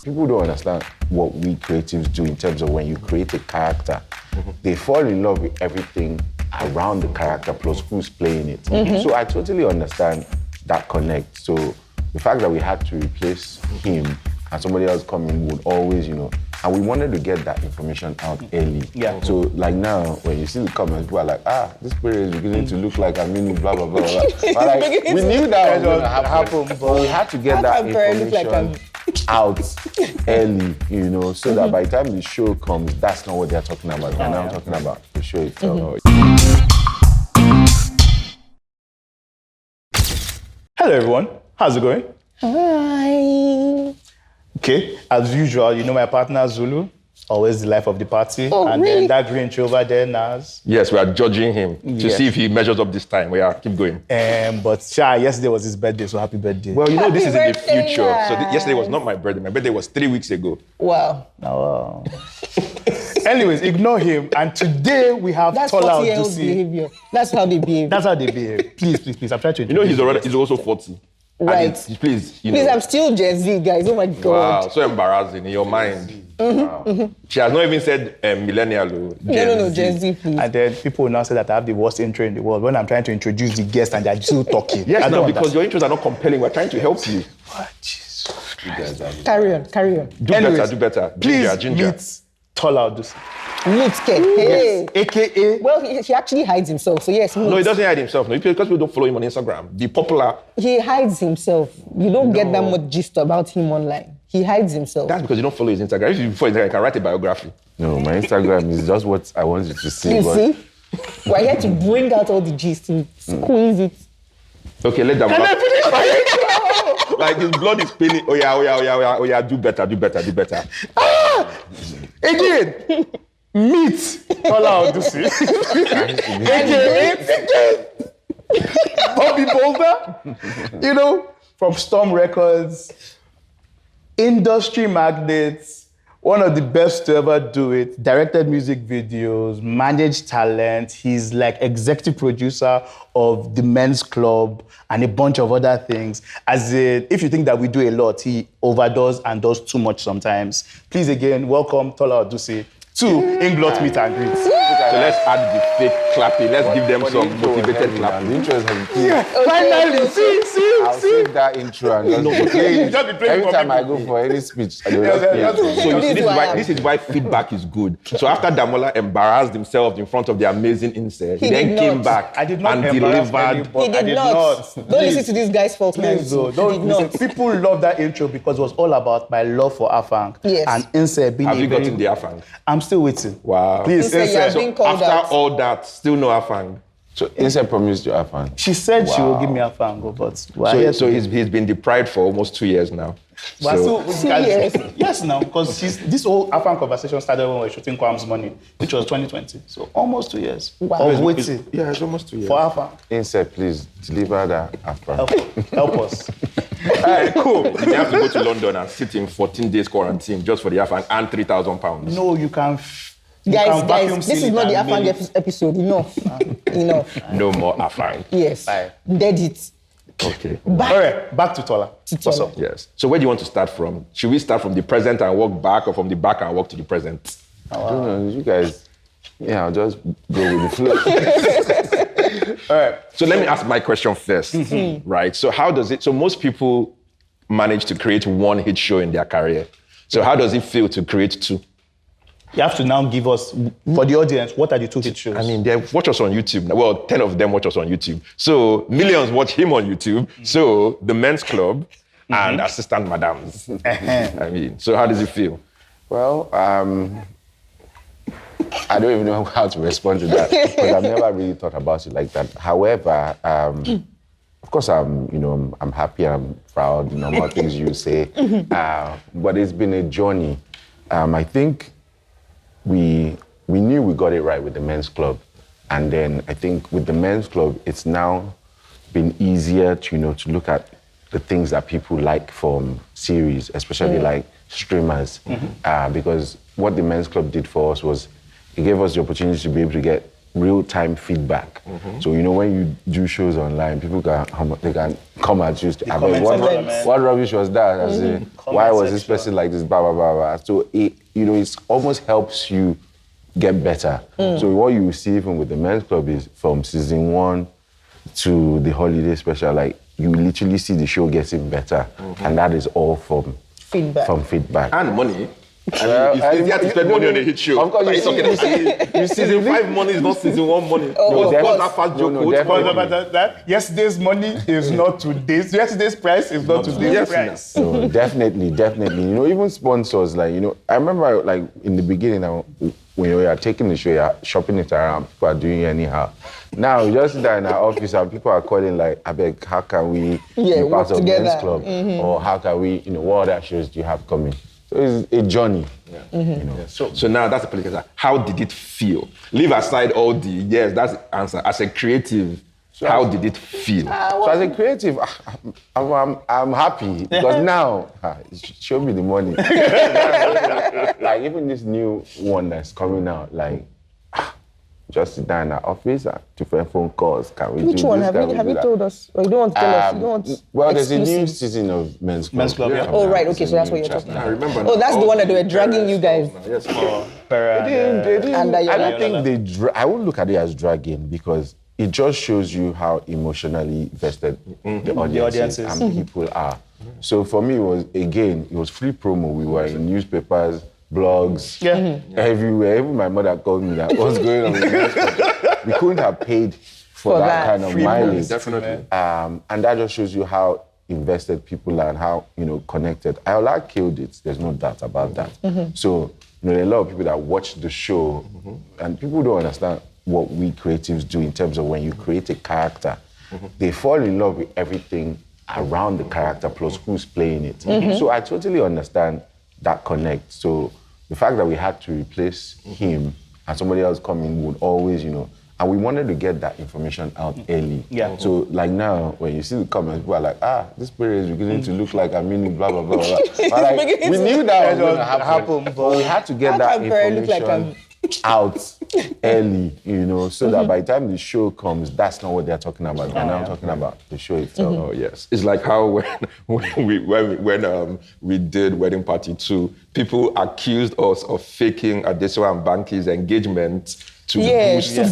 People don't understand what we creatives do in terms of when you create a character. They fall in love with everything around the character plus who's playing it. So I totally understand that connect. So the fact that we had to replace him and somebody else come in would always, and we wanted to get that information out early. Yeah. So like now, when you see the comments, people are like, this player is beginning to look like Aminu, blah, blah, blah, blah. But like, we knew that was going to happen, but we had to get that information out early, so that by the time the show comes, that's not what they're talking about. They're now talking about the show itself. Hello, everyone. How's it going? Hi. Okay, as usual, my partner Zulu, always the life of the party. And really? then that green tree over there, Naz. Yes, we are judging him to see if he measures up this time. We are, keep going. But yesterday was his birthday, so happy birthday. Well, this is in the future. Naz. So yesterday was not my birthday. My birthday was 3 weeks ago. Wow. Oh. Anyways, ignore him. And today we have Tola Odunsi. Behavior. That's how they behave. That's how they behave. Please. I'm trying to introduce He's also 40. Right. Please, I'm still Gen Z, guys. Oh my God. Wow, so embarrassing in your mind. Wow. She has not even said millennial. No, Gen Z, please. And then people will now say that I have the worst intro in the world when I'm trying to introduce the guest and they're still talking. Yes, no, because your intros are not compelling. We're trying to help you. What? Jesus. You guys are... Carry on. Do better. Please Ginger. meet Tola Odunsi. Hey. AKA. Well, he actually hides himself, so yes. No, he doesn't hide himself. No, because people don't follow him on Instagram. The popular. He hides himself. You don't get that much gist about him online. He hides himself. That's because you don't follow his Instagram. If you follow Instagram, you can write a biography. No, my Instagram is just what I want you to see. You see? We're here to bring out all the gist and squeeze it. Okay, let them. Can I finish my intro? Like his blood is spilling. Oh yeah. Do better. Again. Meet Tola Odunsi. AKA Bobby Boulder. From Storm Records, industry magnates, one of the best to ever do it, directed music videos, managed talent. He's like executive producer of the Men's Club and a bunch of other things. If you think that we do a lot, he overdoes and does too much sometimes. Please again, welcome Tola Odunsi to Inkblot Meet and Greet. So let's add the fake clapping. Let's give them some motivated clapping. The intro is heavy. Yeah, finally, see. I'll save that intro and just play it. Every time I go for any speech, I do just play it. So you see, this is why feedback is good. So after Damola embarrassed himself in front of the amazing insert, he then came back and delivered. He did not. Don't listen to this guy's fault. Please, don't listen. People love that intro because it was all about my love for Afang. Yes. And insert being Have you gotten the Afang? I'm still waiting. Wow. Please, Insert, insert. so After all that, still no Afang. So Inse promised you a fan. She said she will give me Afang, but so he's been deprived for almost 2 years now. Yes, now, because this whole Afang conversation started when we were shooting Kwam's Money, which was 2020. So almost 2 years of waiting. Yeah, it's almost 2 years. For Afang. Inse, please deliver that after. Help us. All right, cool. You have to go to London and sit in 14 days quarantine just for the Afang and £3,000. No, you can. Guys, this is not the Afang episode. Enough. No more Afang. Yes. Dead it. Okay. All right, back to Tola. What's up? Yes. So where do you want to start from? Should we start from the present and walk back, or from the back and walk to the present? I don't know. You guys, I'll just go with the flow. All right. So let me ask my question first. Right. So how does it? So most people manage to create one hit show in their career. So how does it feel to create two? You have to now give us, for the audience, what are the 2 hit shows? I mean, they watch us on YouTube. Well, 10 of them watch us on YouTube. So millions watch him on YouTube. So the Men's Club and Assistant Madams. I mean, so how does it feel? Well, I don't even know how to respond to that because I've never really thought about it like that. However, of course, I'm happy, I'm proud, more things you say. But it's been a journey. I think we knew we got it right with the Men's Club. And then I think with the Men's Club, it's now been easier to look at the things that people like from series, especially like streamers. Because what the Men's Club did for us was it gave us the opportunity to be able to get real-time feedback. So when you do shows online, people can come at you. What rubbish was that? I say, why was this person like this? Blah blah blah blah. So it almost helps you get better. So what you see even with the men's club is from season 1 to the holiday special, like you literally see the show getting better, and that is all from feedback and money. It's easier to spend money on a hit show. Of course, you season 5 money is not season 1 money. Yesterday's money is not today's. Yesterday's price is not today's price. So definitely. Even sponsors, I remember in the beginning when we are taking the show, you're shopping it around, people are doing it anyhow. Now we just sit there in our office and people are calling I beg, how can we be part of men's club? Or how can we, what other shows do you have coming? So it's a journey. So now that's the political side. How did it feel? Leave aside all the that's the answer. As a creative, how did it feel? So as a creative, I'm happy because now show me the money. Even this new one that's coming out, just sit down in our office, different phone calls. Can we Which do one? this? Have you told us? Or you don't want to tell us? You don't want well, there's a exclusive? new season of Men's Club. Men's Club, yeah. Oh, right. Okay, so that's what you're talking I about. remember. Oh, that's the one that they were dragging you guys. Yes. They didn't. And I don't think I won't look at it as dragging because it just shows you how emotionally vested the audiences and people are. So for me, it was free promo. We were in newspapers, blogs, everywhere. Even my mother called me that, what's going on with this? We couldn't have paid for that kind of mileage. Definitely. And that just shows you how invested people are and how, connected. Ayola killed it. There's no doubt about that. So, there are a lot of people that watch the show and people don't understand what we creatives do in terms of when you create a character. They fall in love with everything around the character plus who's playing it. So I totally understand that connect. So the fact that we had to replace him and somebody else come in would always, and we wanted to get that information out early. Yeah. So now, when you see the comments, people are like, this player is beginning to look like Aminu, blah, blah, blah, blah. But we knew that was going to happen, but we had to get that information out early, so that by the time the show comes, that's not what they're talking about. They're now talking about the show itself. Oh yes, it's like how when we did Wedding Party 2, people accused us of faking Adebowale and Banky's engagement to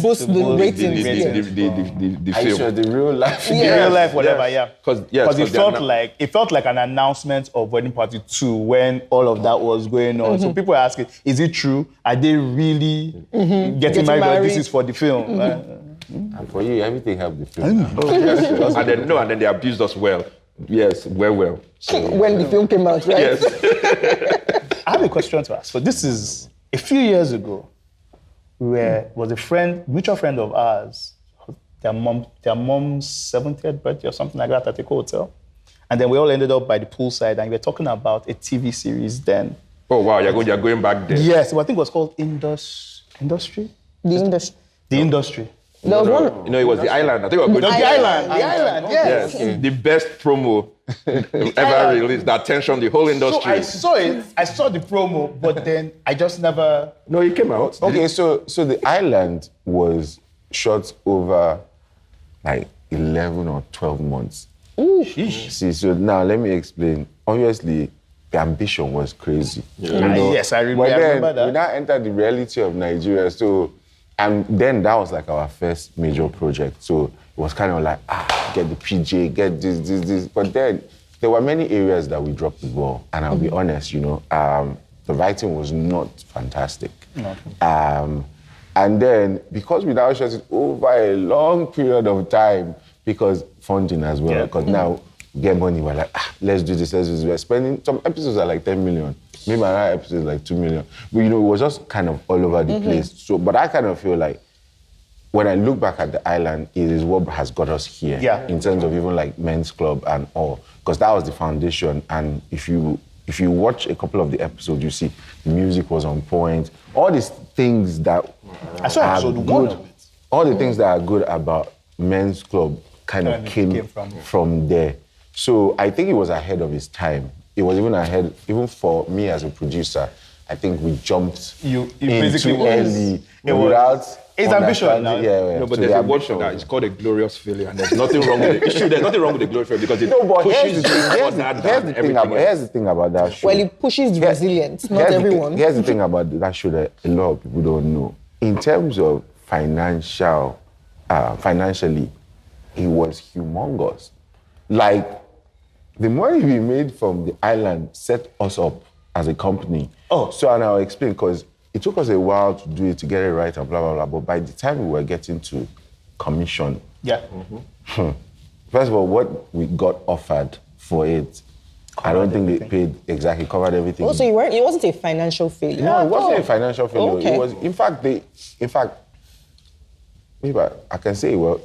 boost the ratings. The Are you film. sure the real life? In real life, whatever, Because it felt like an announcement of Wedding Party 2 when all of that was going on. So people are asking, is it true? Are they really getting married? Or this is for the film? And for you, everything helped the film. And then they abused us well. Yes, well. So, When the film came out, right? yes. I have a question to ask. So this is a few years ago. Was a mutual friend of ours, their mom's 70th birthday or something like that at a hotel. And then we all ended up by the poolside and we were talking about a TV series then. Oh wow, you're going back there. Yes, I think it was called Industry? The industry. The Industry. There was one. It was The Island. I think it was The Island, yes. The best promo ever released that tension the whole So industry. I saw the promo, but then I just never... No, it came out. Okay, so The Island was shot over 11 or 12 months. See, so now let me explain. Obviously, the ambition was crazy. Yes, I remember that. We now entered the reality of Nigeria, and then that was our first major project. So it was kind of get the PJ, get this. But then there were many areas that we dropped the ball. And I'll be honest, the writing was not fantastic. And then because we now shot it over a long period of time, because funding as well, because now we get money, we're like, let's do this. We're spending, some episodes are 10 million. Maybe another episode is 2 million. But it was just kind of all over the place. So, but I kind of feel like when I look back at The Island, it is what has got us here in terms of even Men's Club and all, because that was the foundation. And if you watch a couple of the episodes, you see the music was on point. All these things that I saw episode 1 of it. All the things that are good about Men's Club kind of came from there. So I think it was ahead of its time. It was even ahead, even for me as a producer. I think we jumped You in basically too early it was- without it's ambition understanding- now. Yeah, No, but so there's the a word for ambition that. was- It's called a glorious failure, and there's nothing wrong with it. It's true, there's nothing wrong with the glorious failure because it No, but pushes here's you the thing. towards that than everything Here's else. the thing about that show. Well, it pushes the resilience, not everyone. Here's the thing about that show that a lot of people don't know. In terms of financially, it was humongous. Like, the money we made from the island set us up as a company. Oh. So, and I'll explain, because it took us a while to do it, to get it right and blah, blah, blah. But by the time we were getting to commission, Yeah. first of all, what we got offered for it, I don't think they paid exactly, covered everything. Also, it wasn't a financial failure. No, it wasn't a financial failure. Okay. It was, in fact, maybe I can say, well,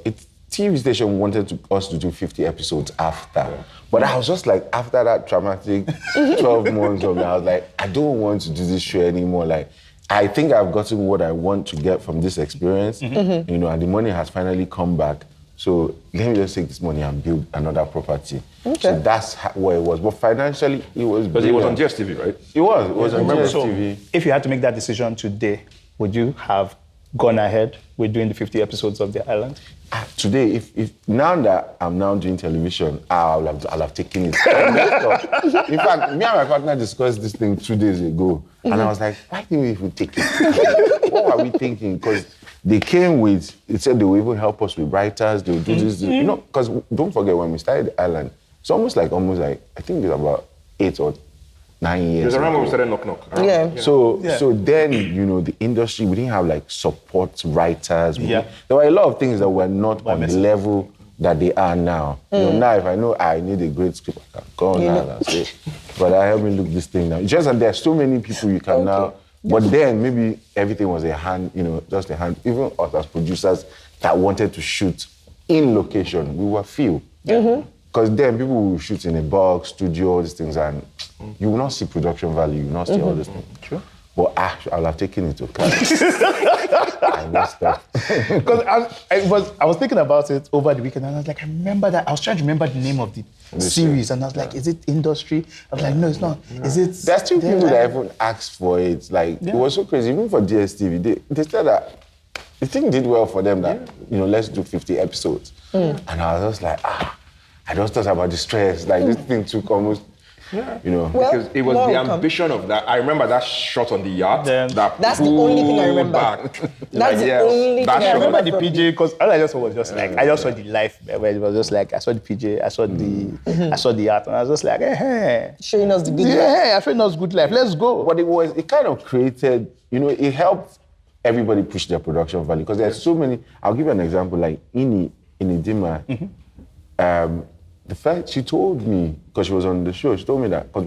TV station wanted us to do 50 episodes after. But I was just like, after that traumatic 12 months of it, I was like, I don't want to do this show anymore. Like, I think I've gotten what I want to get from this experience, you know, and the money has finally come back. So let me just take this money and build another property. Okay. So that's what it was. But financially, it was Because it was on brilliant. GSTV, right? It was on So, GSTV. if you had to make that decision today, would you have gone ahead with doing the 50 episodes of The Island? Today, if now that I'm now doing television, I'll have taken it. In fact, me and my partner discussed this thing 2 days ago, and I was like, why didn't we even take it? What were we thinking? Because they came with, it said they will even help us with writers, they will do this, you know, because don't forget, when we started The Island, it's almost like, I think it's about 8 or 9 years There's a round ago. when we started Knock Knock. around. Yeah. So then, you know, the industry, we didn't have like support writers. Yeah. There were a lot of things that were not on the missing. level that they are now. You know, now if I know I need a great script, I can go on now and say, but I help me look this thing now. It's just that there are so many people you can now, but then maybe everything was a hand, you know, just a hand. Even us as producers that wanted to shoot in location, we were few. Because then people will shoot in a box, studio, all these things, and you will not see production value, you will not see all these things. True. But I'll have taken it to class. I messed up. Because I was thinking about it over the weekend, and I was like, I remember that. I was trying to remember the name of the series, and I was like, is it Industry? I was like, no, it's not. Is it? There's still people that even asked for it. Like, it was so crazy. Even for DSTV, they said that the thing did well for them that, you know, let's do 50 episodes. And I was just like, I just thought about the stress. Like, this thing took almost, you know. Well, Because it was more the will come. ambition of that. I remember that shot on the yacht. Then- That's the only thing I pulled remember. back. That's the yes, only thing that I I shot. remember remember the from PJ because all I just saw was just like I just saw the life where it was just like I saw the PJ, I saw the art, and I was just like, hey, showing us the good life. yeah, I feel that's good life. Let's go. But it kind of created, you know, it helped everybody push their production value. Because there's so many, I'll give you an example, like Inidima, the fact she told me, because she was on the show, she told me that, because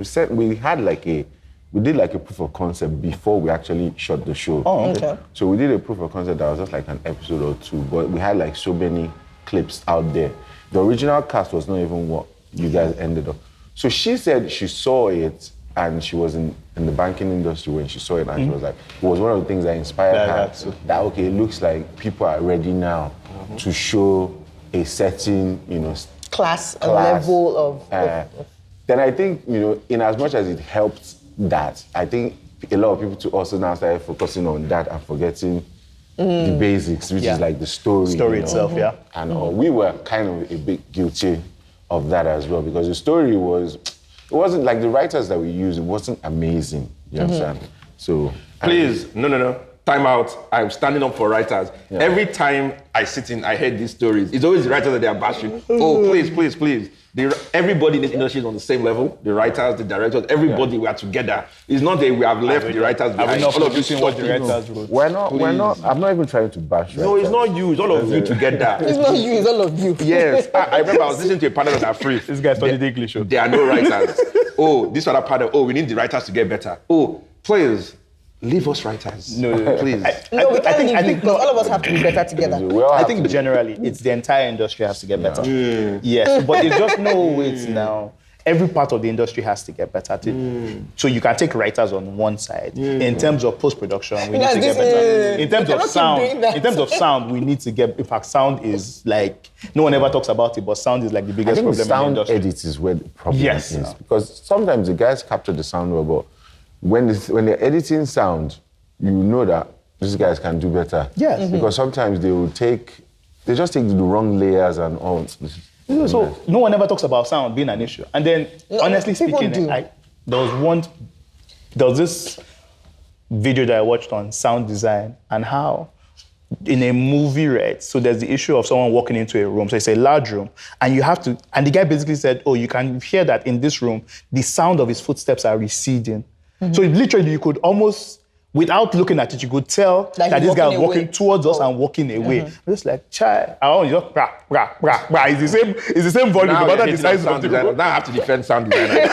we did like a proof of concept before we actually shot the show. Oh, Okay. So we did a proof of concept that was just like an episode or two, but we had like so many clips out there. The original cast was not even what you guys ended up. So she said she saw it, and she was in the banking industry when she saw it, and she was like, it was one of the things that inspired her. That, okay, it looks like people are ready now to show a certain, you know, Class and level of then I think, you know, in as much as it helped that, I think a lot of people too also now started focusing on that and forgetting the basics, which is like the story. Story you know. itself, yeah. And we were kind of a bit guilty of that as well, because the story it wasn't like the writers that we used, it wasn't amazing, you understand? So. Please, no. Time out. I'm standing up for writers. Every time I sit in, I hear these stories. It's always the writers that they are bashing. Oh, please. Everybody in this industry is on the same level. The writers, the directors, everybody, we are together. It's not that we have left the writers Are behind. we not All of you producing what the stop it. writers wrote? We're not, I'm not even trying to bash No, it's not you. It's all of you together. It's not you, it's all of you. Yes, I remember I was listening to a panel that are free. This guy studied English. There are no writers. Oh, this other panel. Oh, we need the writers to get better. Oh, please, leave us writers. No. Please. No, we can't leave you think because all of us have to be better together. We all I have think to- generally it's the entire industry has to get better. Yes, but there's just no way now. Every part of the industry has to get better. So you can take writers on one side. In terms of post-production, we need Yes, to get this better. is- In terms we of cannot keep sound, doing that. in terms of sound, we need to get. In fact, sound is like no one ever talks about it, but sound is like the I biggest think the problem in the sound industry. edit is where the problem Yes. is. Because sometimes the guys capture the sound well, but when they're editing sound, you know that these guys can do better. Yes. Because sometimes they just take the wrong layers and all. So no one ever talks about sound being an issue. And then, honestly people speaking, do. there was this video that I watched on sound design and how in a movie, right? So there's the issue of someone walking into a room. So it's a large room, and and the guy basically said, "Oh, you can hear that in this room, the sound of his footsteps are receding." So literally, you could almost, without looking at it, you could tell that this guy was walking towards us and walking away. I'm just like, child, I want just brah, brah, brah, brah. It's the same volume, Now no matter you're the size sound of the designer. room. Now I have to defend sound designer.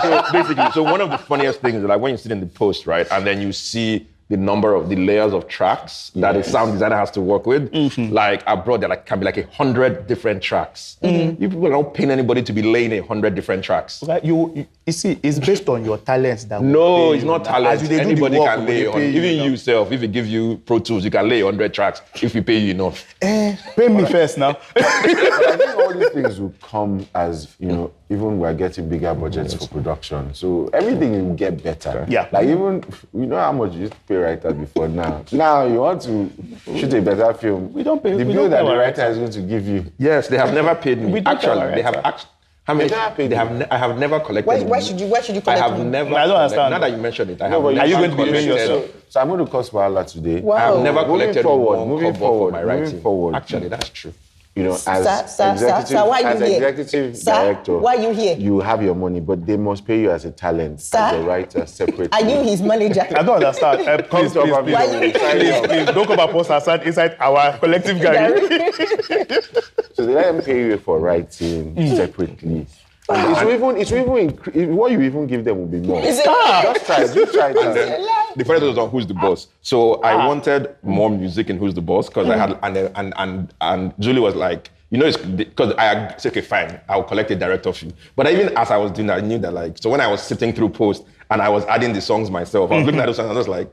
So basically, one of the funniest things is like when you sit in the post, right, and then you see the number of the layers of tracks that a sound designer has to work with. Like abroad, there can be like 100 different tracks. You people don't pay anybody to be laying 100 different tracks. Like you see, it's based on your talents. No, it's not talent. As you do the Anybody work, can lay they on. pay Even you, yourself, if we give you Pro Tools, you can lay 100 tracks if we pay you enough. Pay me first now. But I think all these things will come as, even we're getting bigger budgets for production. So everything will get better. Yeah. Like even, how much you used to pay writers before now. Now you want to shoot a better film. We don't pay. The we bill don't that pay the our writer writers. is going to give you. Yes, they have never paid me. We don't Actually, tell they have our actually. How many? They never paid you. I have never collected. Why should you I collect have money? never. I don't understand. Now that you mentioned it, I No, have but never Are you going to be paying collected- yourself? So I'm going to cost Wahala today. Wow. I have never Moving collected forward, one moving cover forward, for my moving writing. forward. Actually, that's true. As Sir, why you here? executive Sir, director, why you here? You have your money, but they must pay you as a talent, Sir, as a writer, separately. Are you his manager? I don't understand. Please, to please, our please, video. please, don't come and post aside inside our collective gallery. So they let them pay you for writing separately. And it's even what you even give them will be more. Is it? Just try it. The first was on Who's the Boss. So I wanted more music in Who's the Boss because I had and Julie was like, it's because I said, okay, fine, I'll collect a director fee. But even as I was doing that, I knew that so when I was sitting through post and I was adding the songs myself, I was looking at those songs and I was like,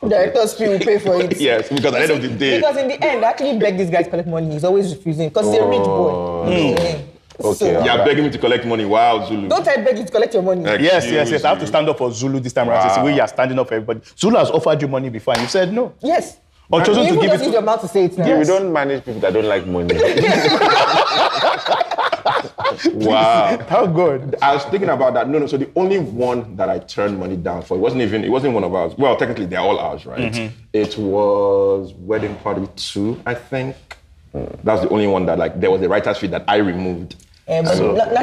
Director's fee will pay for it. yes, because at the end of the day, Because in the end, I actually beg this guy to collect money. He's always refusing because he's a rich boy. Yeah. Okay. So, you're begging me to collect money. Wow, Zulu. don't I beg you to collect your money? Yes. Excuse I have to you. stand up for Zulu this time around. It's the way you are standing up for everybody. Zulu has offered you money before and you said no. Yes. Or chosen You to even give just it use to... your mouth to say it now. Yeah, we don't manage people that don't like money. Wow. How good. I was thinking about that. No. So the only one that I turned money down for, it wasn't one of ours. Well, technically they're all ours, right? It was Wedding Party 2, I think. That's the only one that there was a writer's fee that I removed. But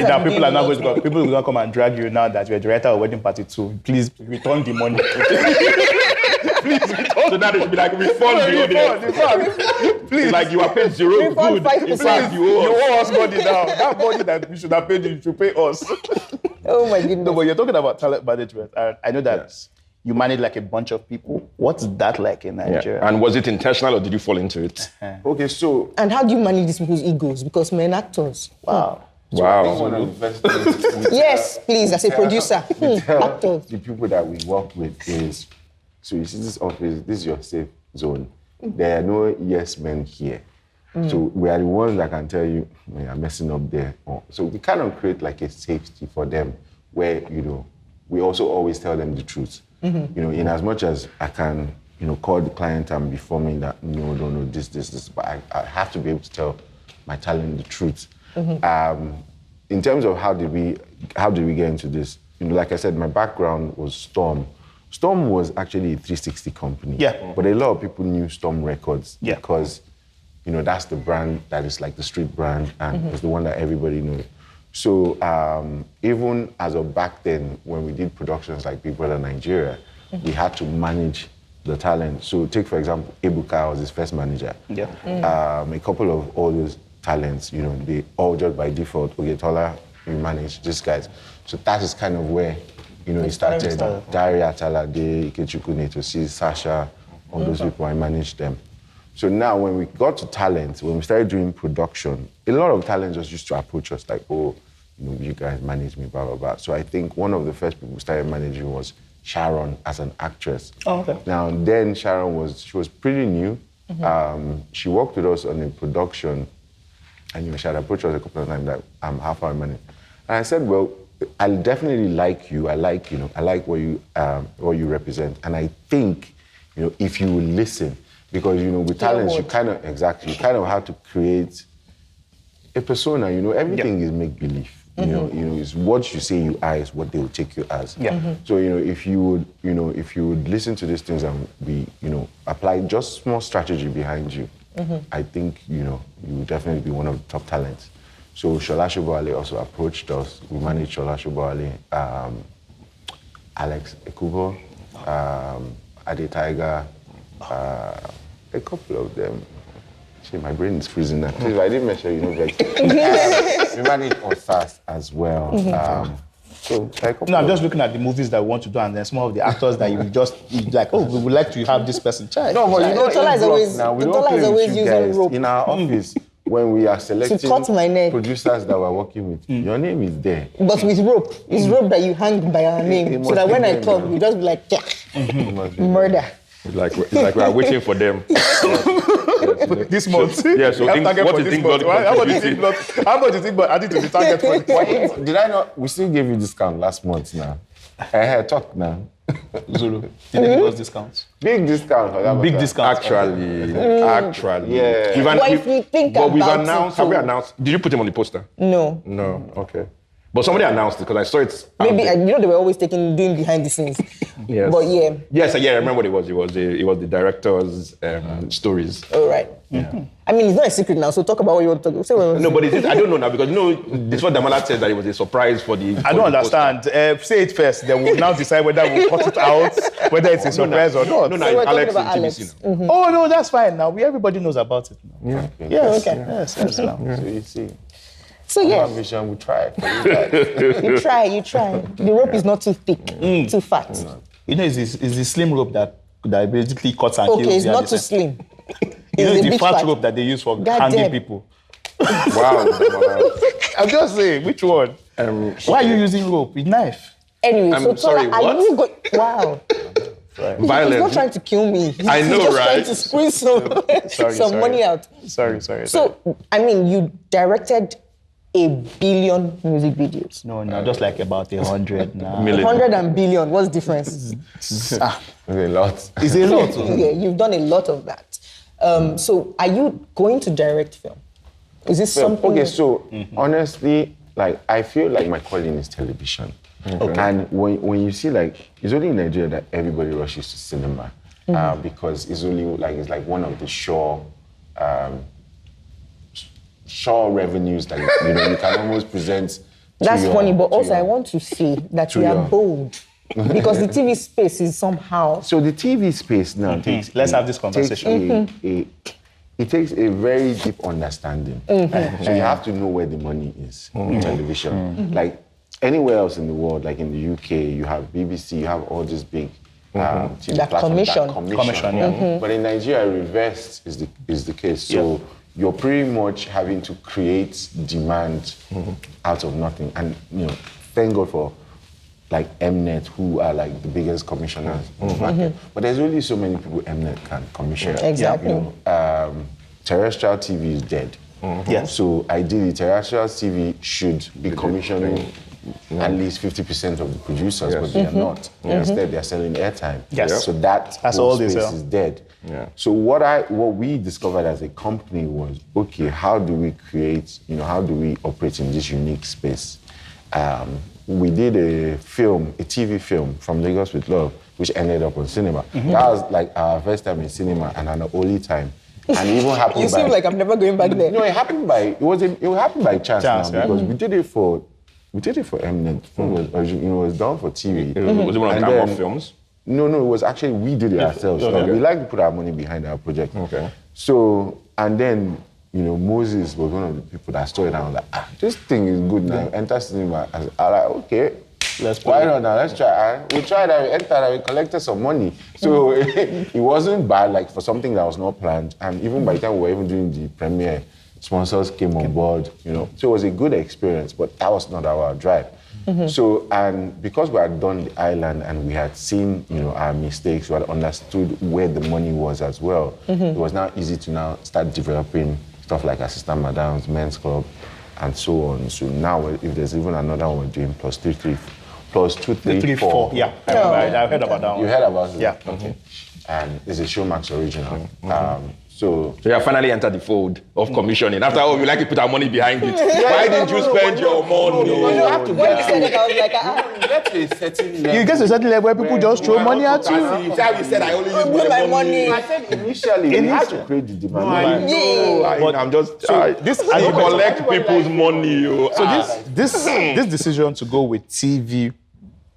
Now people are not going to people will come and drag you now that you're the writer of Wedding Party 2. Please return the money. So that it should be like refund the audience. Please. It's like you are paid zero. Refund Good. 5%. In fact, you You owe owe us. us money now. That money that we should have paid you should pay us. Oh my goodness. No, but you're talking about talent management. I know that you manage like a bunch of people. What's that like in Nigeria? And was it intentional or did you fall into it? Okay, so And how do you manage these people's egos? Because men actors. Wow. Wow. one of the first things Yes, please, as a producer. tell Actors. the people that we work with is, so you see this office, this is your safe zone. There are no yes men here. So we are the ones that can tell you, when you're messing up there. So we kind of create like a safety for them where, we also always tell them the truth. In as much as I can, call the client and be forming that, no, this, but I have to be able to tell my talent the truth. In terms of how did we get into this? Like I said, my background was Storm. Storm was actually a 360 company. Yeah. But a lot of people knew Storm Records Yeah. because, that's the brand that is like the street brand and it's the one that everybody knows. So even as of back then, when we did productions like Big Brother Nigeria, we had to manage the talent. So take, for example, Ebuka was his first manager. Yeah. A couple of all those talents, they all just by default, okay, Tola, you manage these guys. So that is kind of where, it started. Daria, Talade, Ikechukwu, Netosi, Sasha, all those people, I managed them. So now when we got to talent, when we started doing production, a lot of talent just used to approach us like, you guys manage me, blah, blah, blah. So I think one of the first people we started managing was Sharon as an actress. Oh, okay. Now then Sharon she was pretty new. She worked with us on a production and she had approached us a couple of times that how far I manage. And I said, well, I definitely like you. I like, I like what you represent. And I think, if you will listen, because, with talents, you kind of have to create a persona. Everything is make-believe. It's what you say you are is what they will take you as. Yeah. So, if you would listen to these things and apply just small strategy behind you, I think, you would definitely be one of the top talents. So Shola Adebowale also approached us. We managed Shola Adebowale, Alex Ekubo, Ade Tiger, a couple of them. Shit, my brain is freezing now. Please, I didn't mention, we managed Osas as well. I'm just looking at the movies that we want to do, and then some of the actors that you just like, oh, we would like to have this person. No, but Tola is always using rope in our office. When we are selecting producers that we're working with, your name is there. But with rope. It's rope that you hang by our name. So that when I talk, you just be like, murder. It's like we are waiting for them. This month. Yeah, so what is Inkblot? How much is Inkblot added to the target for this month? Did I not? We still gave you discount last month now. Talk now. Zulu, did they give us discounts? Big discount. Big discount. Actually. Yeah. We've announced. Have we announced? Did you put him on the poster? No. No. Okay. But somebody announced it because I saw it. Maybe they were always doing behind the scenes. Yes. But yeah. Yes, I remember what it was. It was the director's stories. All right. Yeah. I mean, it's not a secret now, so talk about what you want to talk about. No, but I don't know now because this what Damola said that it was a surprise for the. I don't understand. Say it first. Then we'll now decide whether we'll cut it out, whether it's a surprise or not. No, so Alex in TBC now. Mm-hmm. Oh no, that's fine. Now everybody knows about it now. Yeah. Yes. Okay. Yes. So you see. So yeah. Vision, we try. You try. The rope is not too thick, too fat. It's the slim rope that basically cuts and kills. Okay, it's not too slim. It's the fat rope that they use for hanging people. Wow. I'm just saying, which one? Why are you using rope with knife? Anyway, I'm sorry, Tola, what? are you wow. Violence. He's not trying to kill me. I know, He's just right? trying to squeeze some money out. Sorry. So, I mean, you directed 1 billion music videos. No, just like about 100 now. 100 and billion, what's the difference? It's a lot. It's a lot. Yeah, you've done a lot of that. So are you going to direct film? Is this something? Okay, so honestly, I feel like my calling is television. Okay. And when you see it's only in Nigeria that everybody rushes to cinema because it's only it's like one of the sure revenues that you can almost present. That's funny, but also I want to say that you are bold because the TV space is somehow. So the TV space now takes. Let's have this conversation. It takes a very deep understanding. So you have to know where the money is in television. Like anywhere else in the world, like in the UK, you have BBC, you have all these big TV that platforms commission. Yeah. But in Nigeria, reversed is the case. So you're pretty much having to create demand out of nothing. And thank God for Mnet, who are the biggest commissioners in the market. But there's only so many people Mnet can commission. Exactly. Terrestrial TV is dead. Yes. So ideally, terrestrial TV should be commissioning at least 50% of the producers, but they are not. Instead, they are selling airtime. Yes. So that's all space they sell. is dead. Yeah. So what we discovered as a company was, okay, how do we create, how do we operate in this unique space? We did a TV film from Lagos with Love, which ended up on cinema. That was our first time in cinema and an only time. And it even happened You seem like I'm never going back there. No, it happened by chance now, because we did it for Mnet. It was done for TV. Was it one of Kahome films? No, it was actually, we did it ourselves. Okay. We like to put our money behind our project. Okay. So, and then, Moses was one of the people that saw it and I was like, this thing is good now. Enter cinema. I was like, okay, why not now? Let's try. We tried and we entered and we collected some money. So it wasn't bad, for something that was not planned. And even by the time we were even doing the premiere, sponsors came on board, So it was a good experience, but that was not our drive. So, and because we had done the island and we had seen, our mistakes, we had understood where the money was as well, it was now easy to now start developing stuff like Assistant Madams, Men's Club, and so on. So now, if there's even another one we're doing plus 2, 3, 4. Yeah, I heard about that one. You heard about it? Yeah. Okay. And it's a Showmax original. So you have finally entered the fold of commissioning. After all, we like to put our money behind it. Why didn't you spend your money? You have to When you said it, I was like, get to a certain level. You get to a certain level where people just throw money at you. You said I only use my money. I said initially, we had to create the demand. I'm just this I collect people's money. So this decision to go with TV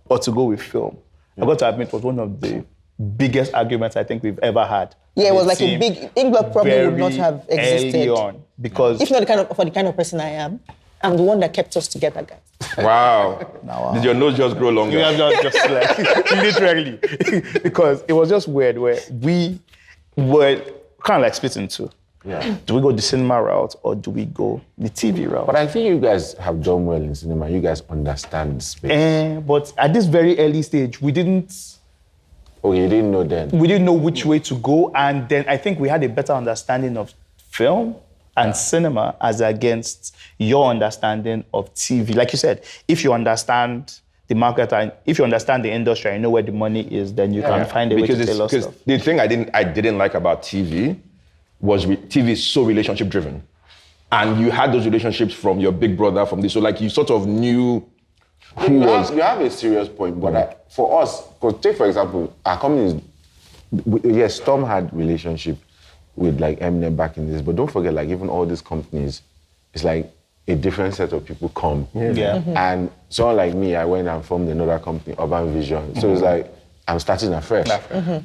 or to go with film, I've got to admit, was one of the biggest arguments I think we've ever had. Yeah, it was like a big Inkblot probably would not have existed. On, because if not for the kind of person I am, I'm the one that kept us together, guys. Wow. Did your nose just grow longer? Yeah, just like literally, because it was just weird where we were kind of like split in two. Yeah. Do we go the cinema route or do we go the TV route? But I think you guys have done well in cinema. You guys understand the space. But at this very early stage, we didn't. Oh, you didn't know then? We didn't know which way to go, and then I think we had a better understanding of film and cinema as against your understanding of TV. Like you said, if you understand the market and if you understand the industry and you know where the money is, then you can find a way to tell us stuff. The thing I didn't like about TV was TV is so relationship driven, and you had those relationships from your big brother, from this. So like you sort of knew. You have a serious point, but for us, because take for example, our company yes, Storm had relationship with like Eminem back in this, but don't forget, like even all these companies, it's like a different set of people come. Yeah. And someone like me, I went and formed another company, Urban Vision. So it's like I'm starting afresh,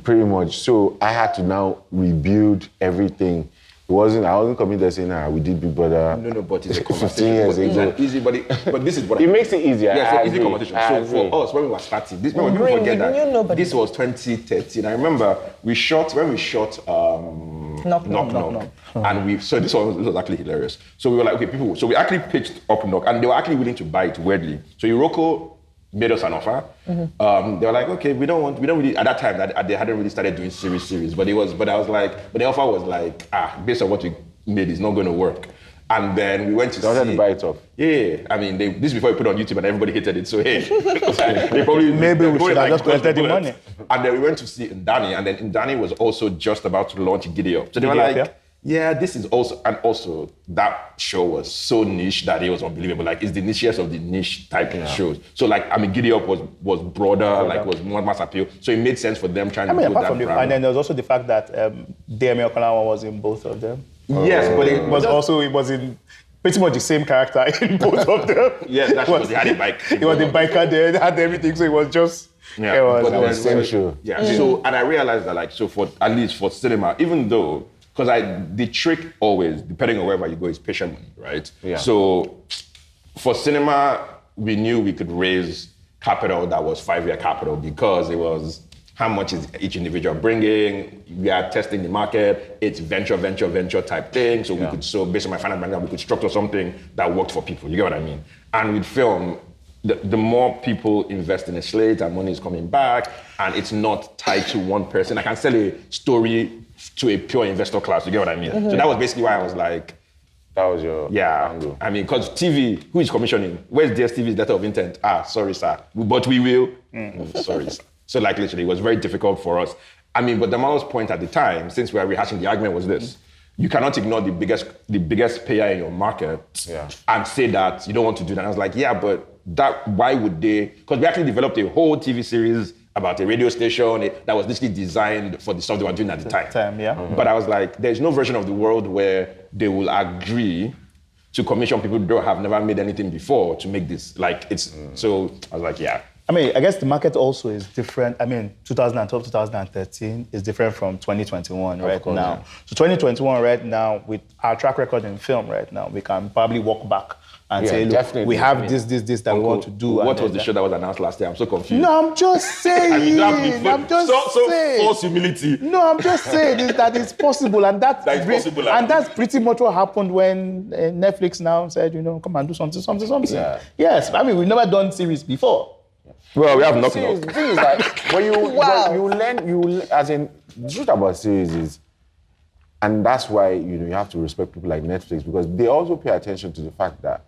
pretty much. So I had to now rebuild everything. I wasn't coming there saying, we did Big Brother. No, but it's a 15 years ago. It's easy, but this is what it makes it easier. Yeah, so easy conversation. So for us, when we were starting, people forget that this was 2013. I remember when we shot Knock Knock. And so this was actually hilarious. So we were like, okay, so we actually pitched Up Knock, and they were actually willing to buy it weirdly. So Iroko made us an offer. They were like, okay, we don't really, at that time, they hadn't really started doing series, but the offer was like, based on what we made, it's not going to work. And then we went to see. To buy it up. Yeah, I mean, this before we put it on YouTube and everybody hated it, so hey. they probably, maybe we should have just collected the money. And then we went to see Ndani, and then Ndani was also just about to launch Giddy Up. So they were like, yeah, this is also, and also that show was so niche that it was unbelievable. Like, it's the nichiest of the niche type of shows. So like, I mean, Giddy Up was broader, like was more mass appeal. So it made sense for them trying to build that brand. And then there was also the fact that Demi Okalawa was in both of them. Yes, but it was in pretty much the same character in both of them. Yes, that's because he had a bike. He was the biker there, had everything, so it was just... Yeah, but it was the same show. Yeah, so, and I realized that like, so for, at least for cinema, even though, because the trick always, depending on wherever you go, is patient money, right? Yeah. So for cinema, we knew we could raise capital that was 5-year capital because it was how much is each individual bringing, we are testing the market, it's venture type thing. So we could, based on my finance background, we could structure something that worked for people, you get what I mean? And with film, the more people invest in a slate and money is coming back and it's not tied to one person, I can sell a story to a pure investor class, you get what I mean? So that was basically why I was like, that was your angle. I mean, because TV, who is commissioning? Where's DSTV's letter of intent? Sorry, sir. But we will. Sorry, sir. So like literally, it was very difficult for us. I mean, but Damola's point at the time, since we were rehashing the argument, was this. You cannot ignore the biggest player in your market and say that you don't want to do that. And I was like, yeah, but why would they? Because we actually developed a whole TV series about a radio station that was literally designed for the stuff they were doing at the time. But I was like, there's no version of the world where they will agree to commission people who have never made anything before to make this. Like, it's, so I was like, yeah. I mean, I guess the market also is different. I mean, 2012, 2013 is different from 2021 right now. Yeah. So 2021 right now, with our track record in film right now, we can probably walk back and say, look, we have this that we want to do. What was the show that was announced last year? I'm so confused. No, I'm just saying. I mean, I'm just saying. False humility. No, I'm just saying that it's possible. And that's pretty much what happened when Netflix now said, come and do something. Yeah. Yes, I mean, we've never done series before. Well, we have nothing. The thing is like, when you learn, as in, the truth about series is, And that's why, you have to respect people like Netflix, because they also pay attention to the fact that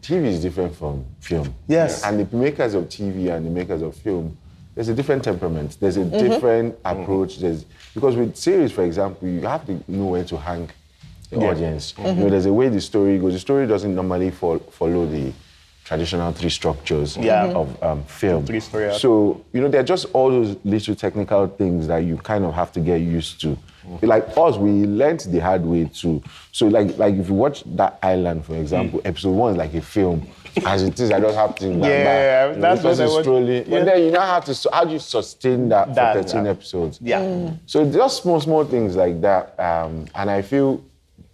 TV is different from film. Yes. And the makers of TV and the makers of film, there's a different temperament. There's a different approach. Because with series, for example, you have to know where to hang the audience. There's a way the story goes. The story doesn't normally follow the traditional three structures of film. Three-story arc. So, there are just all those little technical things that you kind of have to get used to. Like us, we learned the hard way too. So like if you watch That Island, for example, episode 1 is like a film. As it is, I just have to that's what I was strolling. But then you know how do you sustain that for 13 episodes? Yeah. So just small things like that. And I feel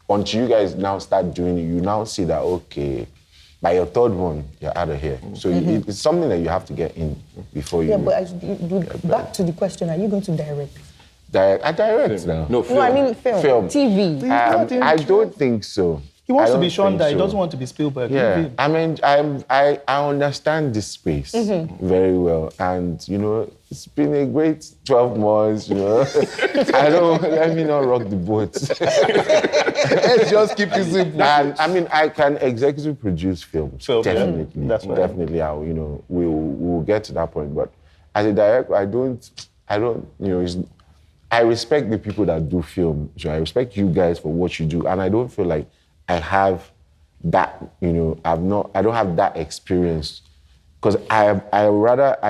until you guys now start doing it, you now see that, okay, by your third one, you're out of here. So it's something that you have to get in before you... Yeah, but back to the question, are you going to direct? I direct now. No, film. No, I mean film. TV. I don't think so. He wants to be Shonda. He doesn't want to be Spielberg. Yeah, I mean, I understand this space very well, and it's been a great 12 months. Let me not rock the boat. Let's just keep it simple. And I mean, I can executive produce films. Definitely, That's right. Definitely. We'll get to that point. But as a director, I don't. I respect the people that do film. So I respect you guys for what you do, and I don't feel like I have that. I don't have that experience, because I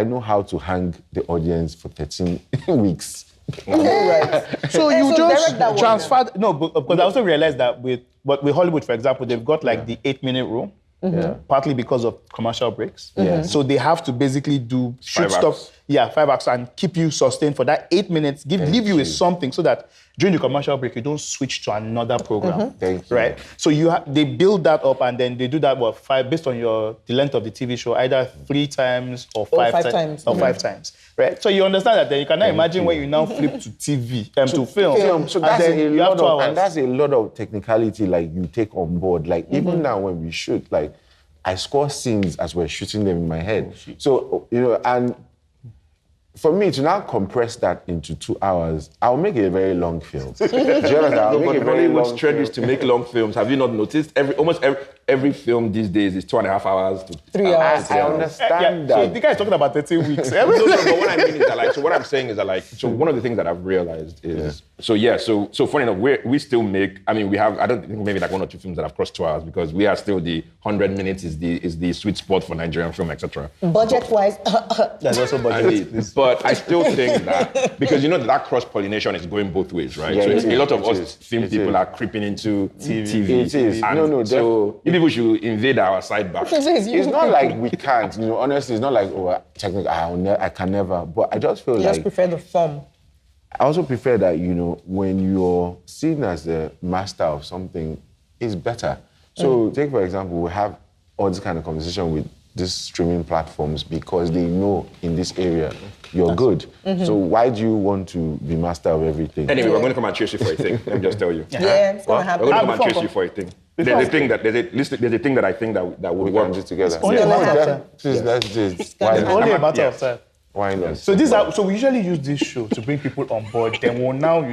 know how to hang the audience for 13 weeks. Right. So you just direct that one transferred. No, because I also realized that with Hollywood, for example, they've got like the 8-minute rule. Partly because of commercial breaks. So they have to basically shoot 5 stuff. acts. 5 acts, and keep you sustained for that 8 minutes. Leave you with something so that during the commercial break you don't switch to another program. Thank you. Right. So they build that up, and then they do that based on the length of the TV show, either 3 times or 5 times. Or 5 times. Right. So you understand that then you cannot imagine when you now flip to TV to film. So that's that's a lot of technicality you take on board. Even now when we shoot, I score scenes as we're shooting them in my head. So and for me to now compress that into 2 hours, I'll make a very long film. Do you understand? I'll make a very long strategies to make long films. Have you not noticed? Almost every film these days is 2.5 hours to 3 hours. I understand that. So the guy is talking about 13 weeks. But what I mean is that, so what I'm saying is that, so one of the things that I've realized is, so funny enough, we still make, we have, I don't think maybe 1 or 2 films that have crossed 2 hours, because we are still the 100 minutes is the sweet spot for Nigerian film, etc. Budget-wise, There's also budget. But I still think that, because that cross-pollination is going both ways, right? Yeah, so a lot of us film people are creeping into TV. It is. So you people should invade our side back. It's not like we can't, honestly, it's not like, technically, I can never. But I just feel you just prefer the form. I also prefer that, when you're seen as the master of something, it's better. So take, for example, we have all this kind of conversation with these streaming platforms because they know in this area you're good. So why do you want to be master of everything? Anyway, we're going to come and chase you for a thing. Let me just tell you. Yeah, it's going to happen. We're going to come and chase you for a thing. There's a thing that I think that would We work. can do it together. Only a matter of time. Please, let's do it. It's Why It's not? only a matter of time. Why not? So we usually use this show to bring people on board. Then we'll now,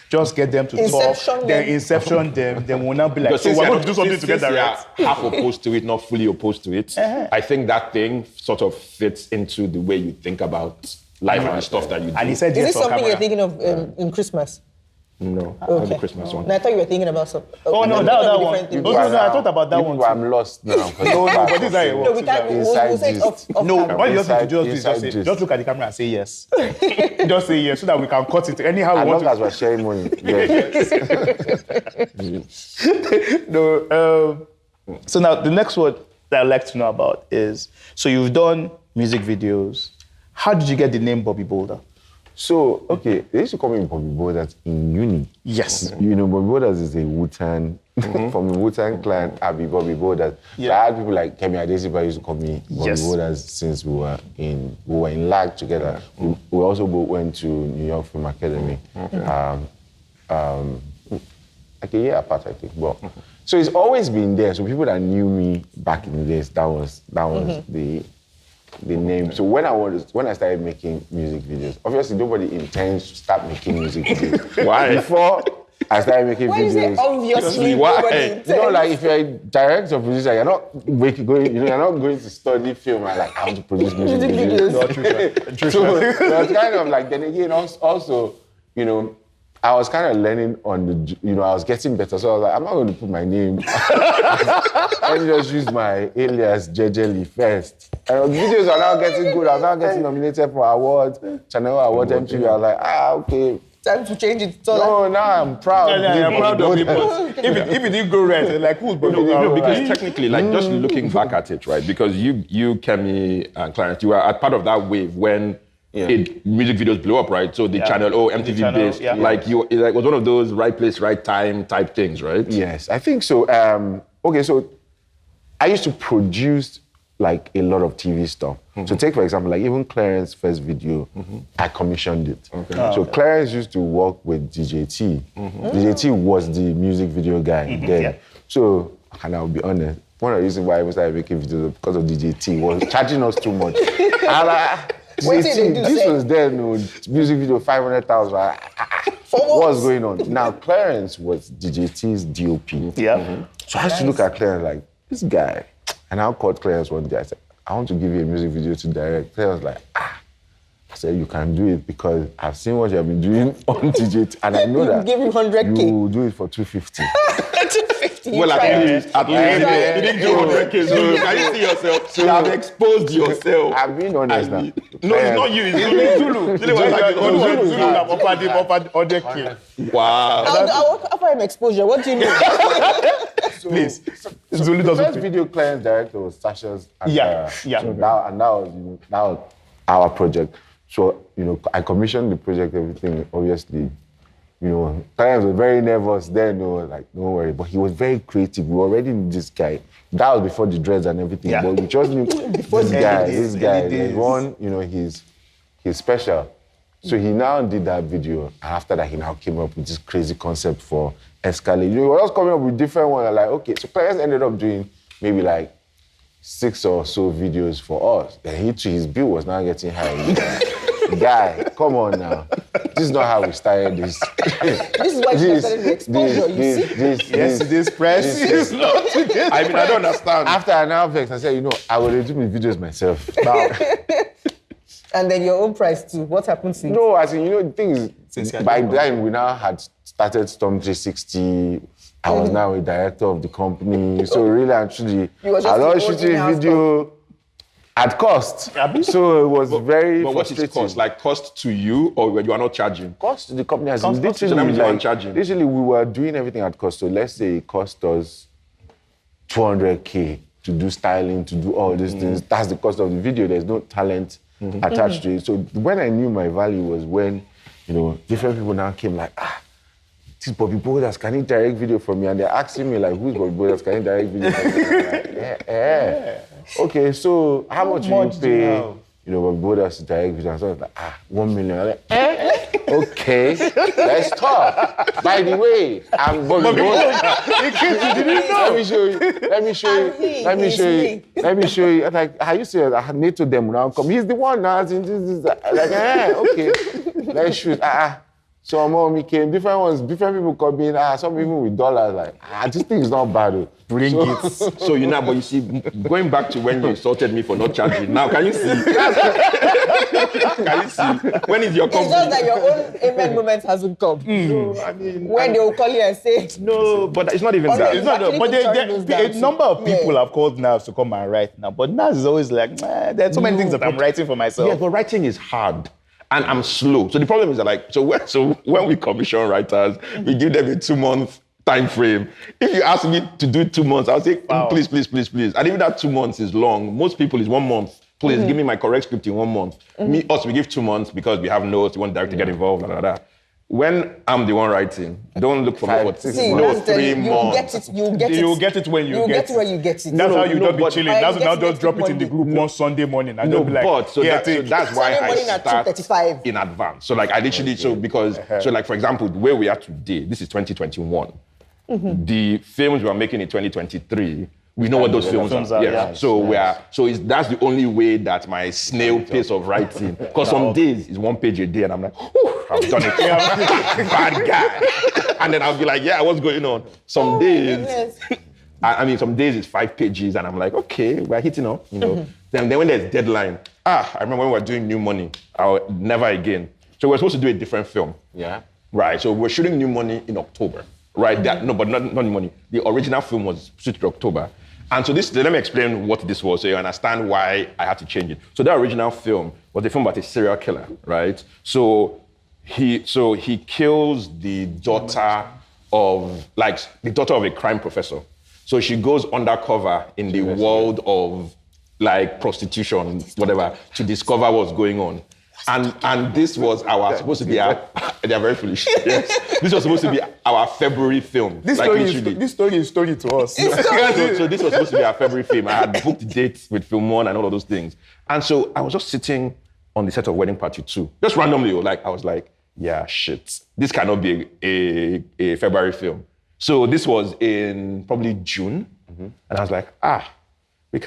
just get them to Inception talk. them. Then inception them. Then we'll now be like, so we're going to do something together, right? Half opposed to it, not fully opposed to it. I think that thing sort of fits into the way you think about life and the stuff that you do. And he said Is yes this on something you're camera. thinking of in Christmas? No, not the Christmas one. No, I thought you were thinking about some. Oh, no, that one. Different No, things. I thought about that one too. I'm lost now. No, but this is how it works. No, we can't. We'll say it off No, camera. what you have to Inside- do is inside just gist. look at the camera and say yes. Just say yes so that we can cut it anyhow we As want long to. as we're sharing money. Yeah. No, so now the next one that I'd like to know about is, so you've done music videos. How did you get the name Bobby Boulder? So, okay, they used to call me Bobby Boulders in uni. Yes. Bobby Boulders is a Wu-Tang, from a Wu-Tang clan, I be Bobby Boulders. Yeah. So I had people like Kemi Adesiba used to call me Bobby Yes. Boulders since we were in LAG together. We also both went to New York Film Academy. Like a year apart, I think. But, so it's always been there. So people that knew me back in the days, that was the name. So when I started making music videos, obviously nobody intends to start making music videos. Why? Before I started making Why is videos. it obviously Why? nobody You know, intends? like if you're a director or producer, you're not going to study film and like how to produce music videos. So it's kind of like, then again, also, you know, I was kind of learning on the, you know, I was getting better. So I was like, I'm not going to put my name. Let me just use my alias, Jejeli, first. And the videos are now getting good. I was now getting nominated for awards, Channel Awards, MTV. I was like, okay. Time to change it. So No, now I'm proud. I'm proud of you. If it didn't go right, like who's Because technically, like just looking back at it, right? Because you, Kemi, and Clarence, you were a part of that wave when music videos blew up, right? So the channel, MTV based, like it like was one of those right place, right time type things, right? Yes, I think so. Okay, so I used to produce like a lot of TV stuff. So take, for example, like even Clarence's first video, I commissioned it. So Clarence used to work with DJ T. DJ T was the music video guy then. So, and I'll be honest, one of the reasons why I started making videos was because of DJ T was charging us too much. This was then, music video 500,000. What's going on? Now, Clarence was DJ T's DOP. So I used to look at Clarence like, this guy. And I called Clarence one day. I said, I want to give you a music video to direct. Clarence was like, I said, you can do it because I've seen what you have been doing on DJ, and I know that give him 100K. you will do it for 250. 250. Well, at least you didn't do 100K. So can you see yourself? So you have exposed yourself. I'm being honest now. No, it's not you. It's Zulu. Zulu have offered 100K. Wow. I'll offer him exposure. What do you mean? Please. Zulu The doesn't first pay. video Clarence directed was Sasha's. And, So that was our project. So, you know, I commissioned the project, everything, obviously. You know, Clarence was very nervous then, like, don't worry. But he was very creative. We already knew this guy. That was before the dreads and everything. But we just knew this guy, there's one, you know, he's special. So he now did that video. And after that, he now came up with this crazy concept for Escalade. You know, he was coming up with different ones. Like, okay, so Clarence ended up doing maybe like 6 or so videos for us. Then his bill was now getting high. Guy, come on now. This is not how we started this. This is why you started the exposure, you see? This press is not together. I mean, I don't understand. After an Avex, I said, you know, I will do my videos myself. Now, And then your own price too. What happened to you? no, I think, you know, the thing is, by then we now had started Storm 360. I was now a director of the company. So really and truly, You were just I was the shooting ordinary video at cost. So it was very But what is frustrating. cost? Like cost to you, or you are not charging? Cost to the company as Cost to them is the one charging. Literally, we were doing everything at cost. So let's say it cost us 200K to do styling, to do all these things. That's the cost of the video. There's no talent attached to it. So when I knew my value was when, you know, different people now came like, this Bobby Boulders, can you direct video for me? And they're asking me like, who's Bobby Boulders? Can you direct video for me? I'm like, yeah. Okay, so how much will you pay, you know, Bobby Boulders to direct video? And so I was like, 1 million. I'm like, okay, let's talk. By the way, I'm Bobby Boulders. Let me show you. I'm like, I used to Naeto them now come. He's the one now. Like, okay, let's shoot. So mommy came, different ones, different people come in, some people with dollars, like, this thing is not bad. Bring it. So you know, but you see, going back to when you insulted me for not charging, now can you see? Can you see? When is your It's company? just that your own amen moment hasn't come. No, I mean, When they will call you and say, no, but it's not even Oh, that. no, It's not, Actually, but put a down number of too. people have called Navs to come and write now. But Navs is always like, there's so many things that I'm writing for myself. Yeah, but writing is hard. And I'm slow. So the problem is that, like, so when we commission writers, we give them a 2-month time frame. If you ask me to do it 2 months, I'll say, please. And even that 2 months is long. Most people is 1 month. Please give me my correct script in 1 month. Us, we give 2 months because we have notes, we want director to get involved, When I'm the one writing, don't look for me for 6 see, months. that's the- 3 you'll months. get it. You'll get it. You'll get it when you get it. When you get it. That's how you don't be but- chilling. But That's you now get it just drop it in the next group one Sunday morning and No, they'll be like, but so take. that's why Sunday I morning at start 2:35. in advance. So like I literally, so like for example, where we are today, this is 2021. The films we are making in 2023 We know what those films are. Yeah. So that's the only way that my snail pace of writing. Because some days it's 1 page a day, and I'm like, I've done it. Bad guy. And then I'll be like, yeah, what's going on? Some days, some days it's 5 pages, and I'm like, okay, we're hitting up, Then when there's deadline, I remember when we were doing New Money, never again. So we're supposed to do a different film. Yeah. Right. So we're shooting New Money in October. Right. But not New Money. The original film was shot in October. And so let me explain what this was so you understand why I had to change it. So that original film was a film about a serial killer, right? So he kills the daughter of a crime professor. So she goes undercover in the world of like prostitution, whatever, to discover what's going on. And this was supposed to be they are very foolish. Yes. This was supposed to be our February film. This story is story to us. So this was supposed to be our February film. I had booked dates with Film One and all of those things. And so I was just sitting on the set of Wedding Party 2. Just randomly, I was like, yeah, shit. This cannot be a February film. So this was in probably June. Mm-hmm. And I was like,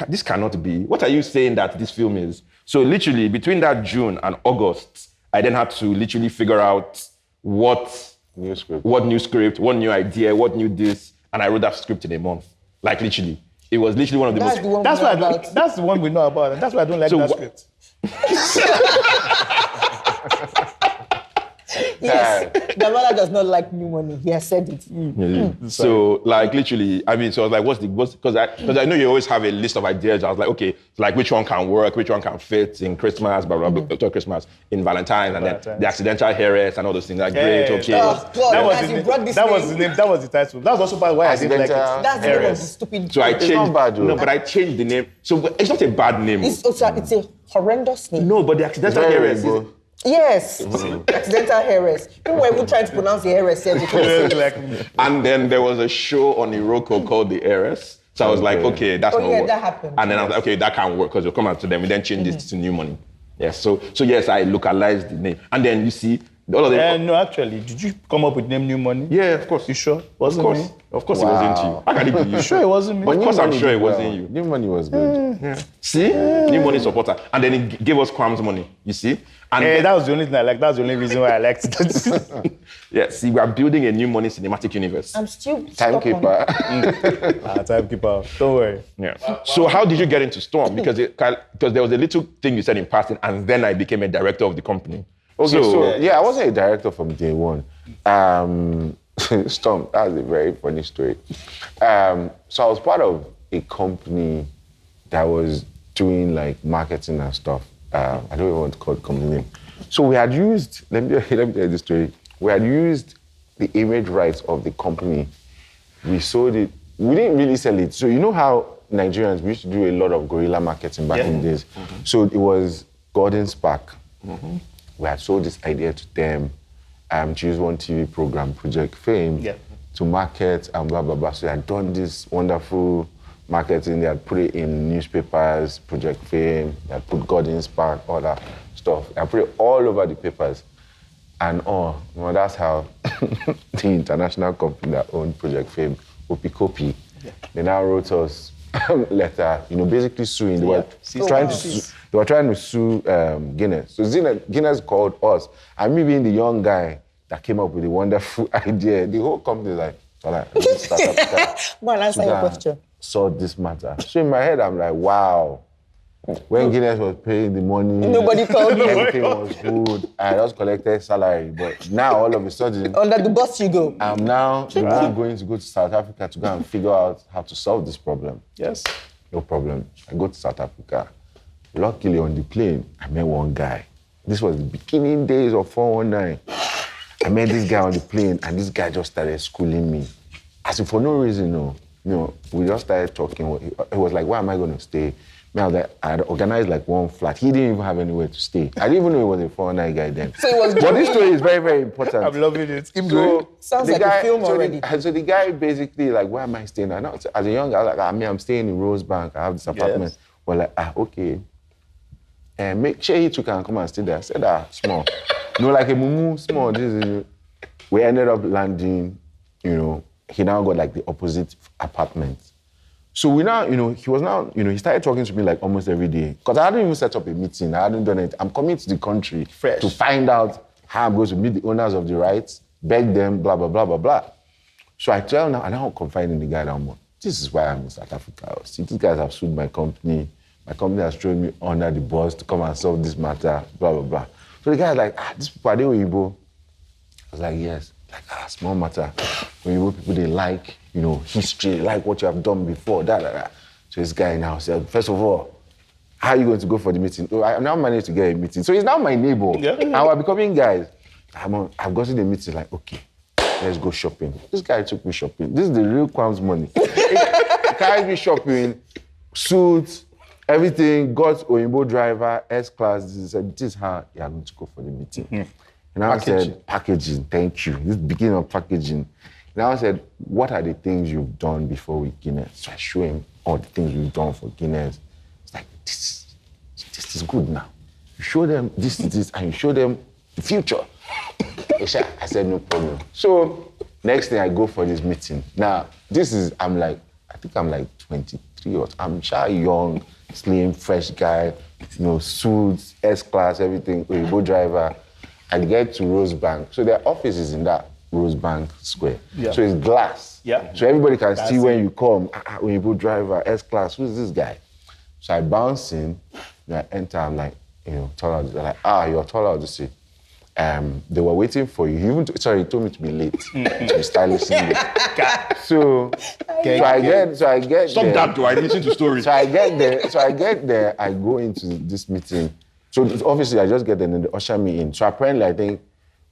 this cannot be. What are you saying that this film is? So literally between that June and August, I then had to literally figure out what new script, what new idea, what new this, and I wrote that script in a month. Like literally. It was literally one of the most... That's the one we know about, and that's why I don't like that script. Yes, Damola does not like New Money. He has said it. So, literally, so I was like, because I know you always have a list of ideas. I was like, okay, which one can work, which one can fit in Christmas, blah, blah, blah, Christmas, in Valentine's, and then the accidental heiress and all those things. Like, great, okay. That was the title. That was also part why I didn't like it. That's the name of the stupid... So I changed... It's not bad, though. No, but I changed the name. So it's not a bad name. It's a horrendous name. No, but the accidental heiress is... Yes, accidental heiress. People were even trying to pronounce the heiress. And then there was a show on Iroko called The Heiress. So I was like, okay, that's not work. That happened. And then I was like, okay, that can't work because you'll come out to them. We then change this to New Money. Yes, so yes, I localized the name. And then you see, all of them... No, actually, did you come up with the name New Money? Yeah, of course. You sure? Wasn't me? Of course it wasn't you. How can it be you? You sure it wasn't me? Of course I'm sure it wasn't you. New Money was good. Yeah. See? New Money supporter. And then he gave us Kwam's money, you see? And that was the only thing I liked. That's the only reason why I liked it. Yeah, see, we are building a New Money cinematic universe. I'm still Timekeeper. Timekeeper. Don't worry. Yeah. So how did you get into Storm? Because there was a little thing you said in passing, and then I became a director of the company. Okay, so I wasn't a director from day one. Storm, that was a very funny story. So I was part of a company that was doing like marketing and stuff. I don't even want to call the company name. So we had used, let me tell you this story. We had used the image rights of the company. We sold it. We didn't really sell it. So you know how Nigerians, we used to do a lot of guerrilla marketing back in the days. Mm-hmm. So it was Gordon's Park. Mm-hmm. We had sold this idea to them to use one TV program, Project Fame, to market and blah, blah, blah. So they had done this wonderful marketing. They had put it in newspapers, Project Fame. They had put Gordon's Park, all that stuff. They had put it all over the papers. And that's how the international company that owned Project Fame, Opikopi, they now wrote us a letter, basically suing. They were trying to sue Guinness. So Guinness called us. And me being the young guy that came up with the wonderful idea, the whole company is like, well, answer your question. Sort this matter. So in my head, I'm like, wow. When Guinness was paying the money, nobody called me. Everything was good. I just collected salary. But now, all of a sudden, under the bus you go. I'm now going to go to South Africa to go and figure out how to solve this problem. Yes. No problem. I go to South Africa. Luckily, on the plane, I met one guy. This was the beginning days of 419. I met this guy on the plane, and this guy just started schooling me. As if for no reason, we just started talking. It was like, where am I going to stay? I had organized like one flat. He didn't even have anywhere to stay. I didn't even know he was a 419 guy then. So it was. But this story is very, very important. I'm loving it. Sounds like a film already. So the guy basically like, where am I staying? And as a young guy, I was like, I'm staying in Rosebank. I have this apartment. Yes. We're like, okay. And make sure you two can come and stay there. I said, small. Like a mumu, small. We ended up landing, he now got like the opposite apartment. So we now, he was now, he started talking to me like almost every day. Because I hadn't even set up a meeting. I hadn't done it. I'm coming to the country Fresh. to find out how I'm going to meet the owners of the rights, beg them, blah, blah, blah, blah, blah. So I tell now, and I'm confiding in the guy that this is why I'm in South Africa. See, these guys have sued my company. My company has thrown me under the bus to come and solve this matter, blah, blah, blah. So the guy's like, these people, are they Oyibo? I was like, yes. Like, small matter. Oyibo people, they like, history, they like what you have done before, da, da, da. So this guy now said, first of all, how are you going to go for the meeting? Oh, I now managed to get a meeting. So he's now my neighbor. Yeah. And we're becoming guys. I've gotten the meeting, like, okay, let's go shopping. This guy took me shopping. This is the real Kwam's money. He carried me shopping, suits, everything, got Oyinbo driver, S-Class. He said, this is how you are going to go for the meeting. Mm. And I said, packaging, thank you. This is the beginning of packaging. And I said, what are the things you've done before with Guinness? So I show him all the things we've done for Guinness. It's like, this is good now. You show them this, and you show them the future. I said, no problem. So next thing I go for this meeting. Now, I think I'm like 23 or I'm shy, young, slim, fresh guy, suits, S-Class, everything, Oyinbo driver. I get to Rosebank. So their office is in that Rosebank Square. Yeah. So it's glass. Yeah. So everybody can see when you come, Oyinbo driver, S-Class, who's this guy? So I bounce in, I enter, I'm like, Tola Odunsi. They're like, you're Tola Odunsi. They were waiting for you. He told me to be late, to be stylishly late. So I get Stop there. that, though. I listen to stories. So I get there, I go into this meeting. So obviously, I just get there and they usher me in. So apparently, I think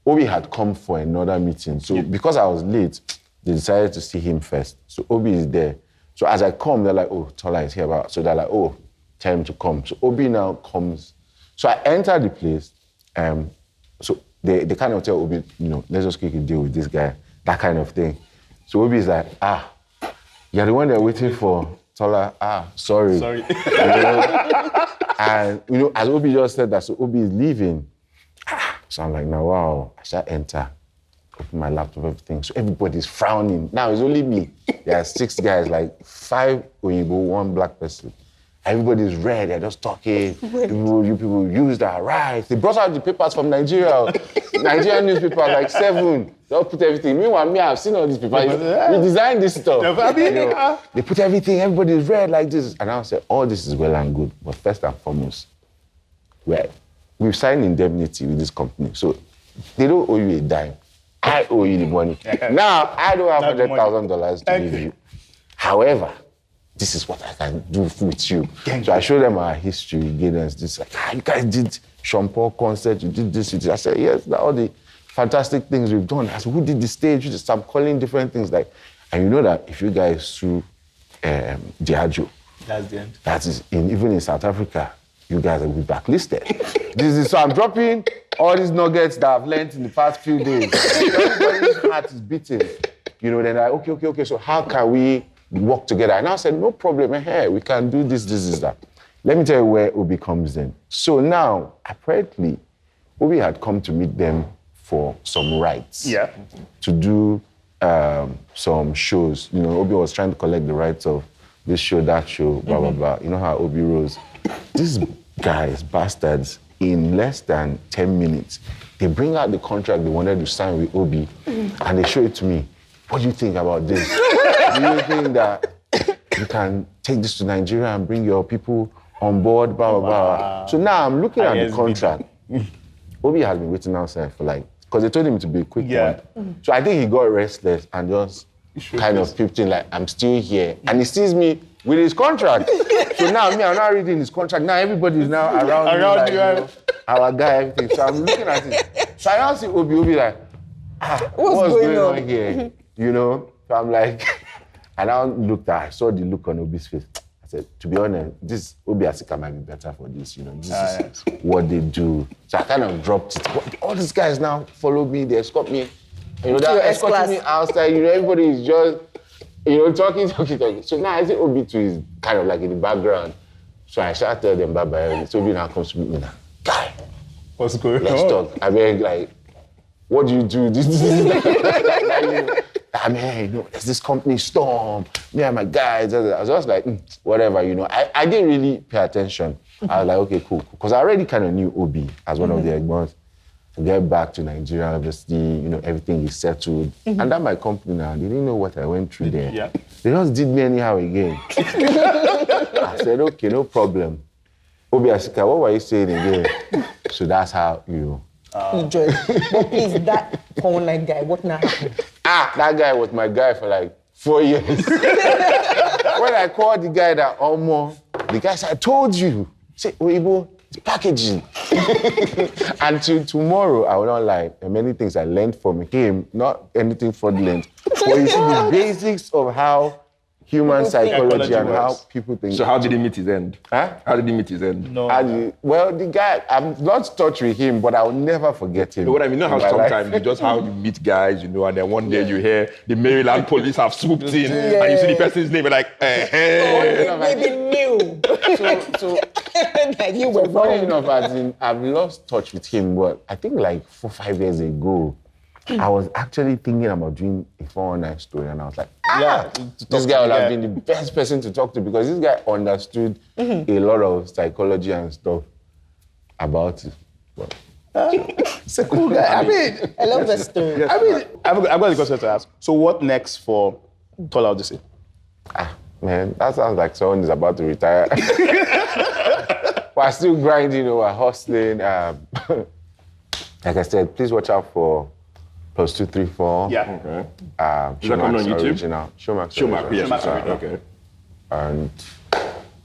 Obi had come for another meeting. So because I was late, they decided to see him first. So Obi is there. So as I come, they're like, oh, Tola is here. So they're like, oh, tell him to come. So Obi now comes. So I enter the place. So they kind of tell Obi, let's just quickly deal with this guy, that kind of thing. So Obi is like, you're the one they're waiting for. Tola, sorry. And, as Obi just said that, so Obi is leaving. So I'm like, now, wow, I shall enter, open my laptop, everything. So everybody's frowning. Now it's only me. There are 6 guys, like 5 Oyinbo, 1 black person. Everybody's red, they're just talking. You people used our rights. They brought out the papers from Nigeria. Nigerian newspaper, like 7. They'll put everything. Meanwhile, me, I've seen all these people. We designed this stuff. They put everything, everybody's red like this. And I said, all this is well and good. But first and foremost, we've signed indemnity with this company. So they don't owe you a dime. I owe you the money. Now, I don't have $100,000 to give you. However, this is what I can do with you. So I showed them our history, Guinness, this, like, you guys did Sean Paul concert, you did this, you did. I said, yes, all the fantastic things we've done. I said, who did the stage? You just start calling different things like, and you know that if you guys sue Diageo, that's the end. That is, even in South Africa, you guys will be blacklisted. So I'm dropping all these nuggets that I've learned in the past few days. Everybody's heart is beating. Then I, okay, so how can we work together? And I said, no problem, we can do this, that. Let me tell you where Obi comes in. So now, apparently, Obi had come to meet them for some rights. Yeah. To do some shows. Obi was trying to collect the rights of this show, that show, blah, blah, blah. You know how Obi rose. These guys, bastards, in less than 10 minutes, they bring out the contract they wanted to sign with Obi, and they show it to me. What do you think about this? Do you think that you can take this to Nigeria and bring your people on board, blah, blah, blah? So now I'm looking at the contract. Obi has been waiting outside for because they told him to be a quick one. So I think he got restless and just kind of peeped in like, I'm still here. And he sees me with his contract. So now I'm not reading his contract. Now everybody's now around me, our guy, everything. So I'm looking at it. So I now see Obi like, what's going on here? So I'm like, I now I saw the look on Obi's face. I said, to be honest, this Obi Asika might be better for this, This is what they do. So I kind of dropped it. But all these guys now follow me, they escort me. They're escorting me outside. Everybody is just, talking. So now I see Obi too is kind of like in the background. So I shall tell them bye-bye. So Obi now comes to meet me now. Guy, what's going on? Let's talk. I mean, what do you do? This I mean, hey, there's this company Storm, me and my guys. I was just like, whatever, I didn't really pay attention. I was like, okay, cool. Because I already kind of knew Obi as one of the Egbons. To get back to Nigeria, obviously, everything is settled. And that my company now, they didn't know what I went through there. Yeah. They just did me anyhow again. I said, okay, no problem. Obi Asika, what were you saying again? So that's how, Enjoy. But please, that online guy, what now happened? That guy was my guy for like 4 years. When I called the guy that the guy said, I told you. Say, Weibo, it's packaging. Until tomorrow, I will not lie. There are many things I learned from him, not anything fraudulent. But you see the basics of how human psychology and how people think. So how did he meet his end? Huh? How did he meet his end? No. Well, the guy, I'm not touch with him, but I'll never forget him. What I mean, how sometimes it's just how you meet guys, and then one day you hear the Maryland police have swooped in, and you see the person's name, you're like, Maybe new. So Like you were funny wrong. enough, as in, I've lost touch with him, but I think like 4-5 years ago, I was actually thinking about doing a 419 story, and I was like, this guy would have been the best person to talk to because this guy understood a lot of psychology and stuff about it. But, It's a cool guy. I mean, I love the story. I've got a question to ask. So what next for Tola Odunsi? man, that sounds like someone is about to retire. We're still grinding, we're hustling. Like I said, please watch out for +234. Yeah. Okay. Showmax Is that coming on YouTube? Original. Showmax Showmax, Original. yes, sorry. Okay. And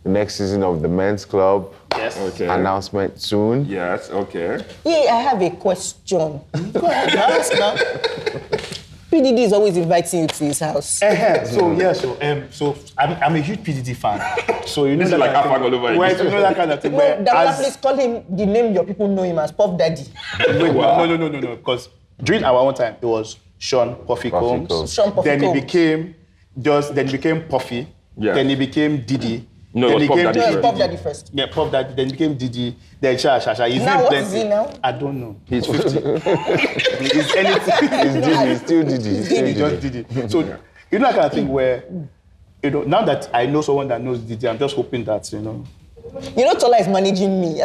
the next season of the Men's Club. Yes. Okay. Announcement soon. Yes, okay. Yeah, I have a question. Go ahead, ask now. PDD is always inviting you to his house. So I'm a huge PDD fan. So you know This is that like kind of Afag thing. all over Well, again. you know that kind of thing. No, where Damola, please call him the name your people know him as, Puff Daddy. Wait, no. Because during our own time, it was Sean Puffy Combs. Combs. Sean Puffy Then Combs. he became Puffy. Yeah. Then he became Diddy. No, it then was he Puff came Daddy No, first. it's Puff Daddy first. Yeah, Puff Daddy. Then he became Diddy. Then Sha. His Now, name what plenty. is he now? I don't know. He's 50. He's anything. He's still Diddy. He's still He just Diddy. did it. So, you know that kind of thing where, now that I know someone that knows Diddy, I'm just hoping that, You know Tola is managing me.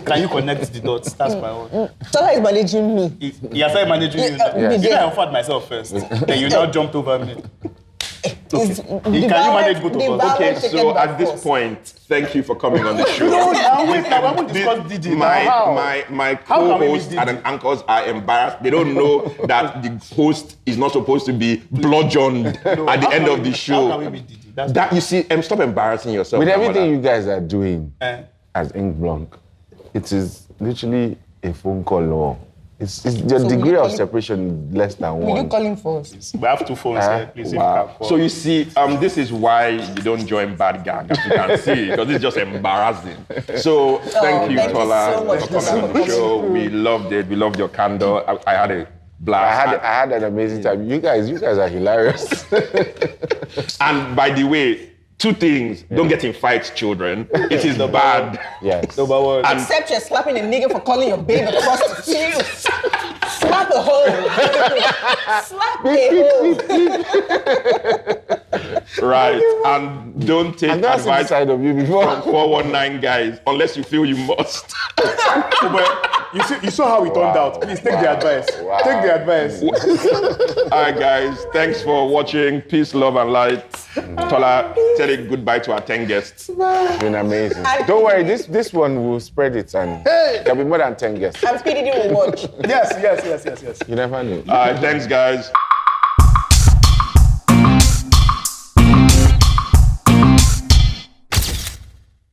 can you connect the dots? That's my own. Tola is managing me. He has started managing you. Yeah. You know, I offered myself first. Then you now jumped over me. Can Can you manage both of us? Okay, so at this point, thank you for coming on the show. No, now wait, now I won't discuss Diddy. My How can we co-hosts miss and Diddy? anchors are embarrassed. They don't know that the host is not supposed to be bludgeoned at the end of the How show. can we be Diddy? That's That you see, stop embarrassing yourself. With Damola. everything you guys are doing Eh. as Inkblot, it is literally a phone call law. It's the degree of separation is less than Will you one. call him for us? We have two phones here, please. If you can call. So you see, this is why you don't join bad gang, as you can see, because it's just embarrassing. So thank you, thank you Tola, so much, for coming Tola, on for the coming show. through. We loved it. We loved your candor. I had a blast. I had an amazing time. You guys are hilarious. And by the way, two things: don't get in fights, children. It is bad. Yes. Number one. And Except you're slapping a nigga for calling your baby a prostitute. Slap a hoe. Slap a hoe. right, and don't take I've never seen the advice side of you before. from 419 guys unless you feel you must. But you saw how it turned out. Please take the advice. Wow. Take the advice. All right, guys. Thanks for watching. Peace, love, and light. Tola, tell a goodbye to our 10 guests. It's been amazing. Don't worry, this one will spread it and there'll be more than 10 guests. I'm PDD will watch. Yes. You never knew. All right, thanks, guys.